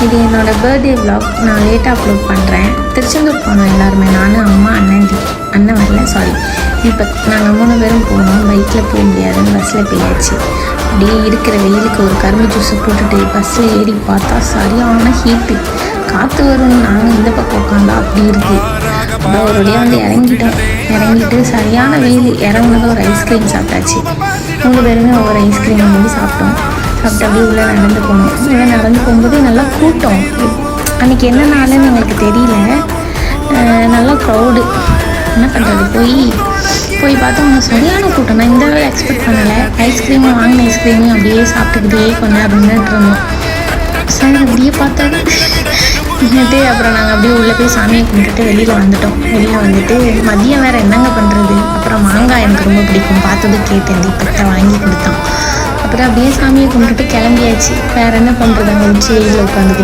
இது என்னோடய birthday vlog. நான் லேட்டாக அப்லோட் பண்ணுறேன். திருச்செந்தூர் போனோம் எல்லாருமே, நான், அம்மா, அண்ணன் வரல, சாரி இப்போ நாங்கள் 3 பேரும் போனோம். பைக்கில் போக முடியாதுன்னு பஸ்ஸில் போயாச்சு. அப்படியே இருக்கிற வெயிலுக்கு ஒரு கரும்பு ஜூஸை போட்டுட்டு பஸ்ஸில் ஏறி பார்த்தா சரியான ஹீட்டு. காற்று வரும்னு நாங்கள் இந்த பக்கம் உட்காந்தா அப்படி இருக்குது. அப்புறம் ஒரு வழியாக வந்து இறங்கிட்டு சரியான வெயில். இறங்குனது ஒரு ஐஸ்கிரீம் சாப்பிட்டாச்சு. 3 பேருமே ஒவ்வொரு ஐஸ்கிரீம் வாங்கி சாப்பிட்டு அப்படியே உள்ளே நடந்து போனோம். உள்ளே நடந்து போகும்போது நல்லா கூட்டம். அன்றைக்கி என்ன நாளுன்னு எங்களுக்கு தெரியல. நல்லா க்ரௌடு. என்ன பண்ணுறது, போய் பார்த்தோம் சரியான கூட்டம். நான் இந்த வேலை எக்ஸ்பெக்ட் பண்ணலை. ஐஸ்கிரீமும் வாங்கின ஐஸ்கிரீமும் அப்படியே சாப்பிட்டுக்கிட்டே கொஞ்சம் அப்படின்னு இருந்தோம். சார் அப்படியே பார்த்தாரு. அப்புறம் நாங்கள் அப்படியே உள்ளே போய் சாமியை கும்பிட்டுட்டு வெளியில் வந்துட்டு மதியம் வேறு என்னங்க பண்ணுறது. அப்புறம் மாங்காய் எனக்கு ரொம்ப பிடிக்கும், பார்த்ததும் கேட்டேன், தீபத்தை வாங்கி கொடுத்தோம். அப்புறம் அப்படியே சாமியை கும்பிட்டுட்டு கிளம்பியாச்சு. வேறு என்ன பண்ணுறது, அங்கே உச்சி வெயிலில் உட்காந்துக்கிட்டு.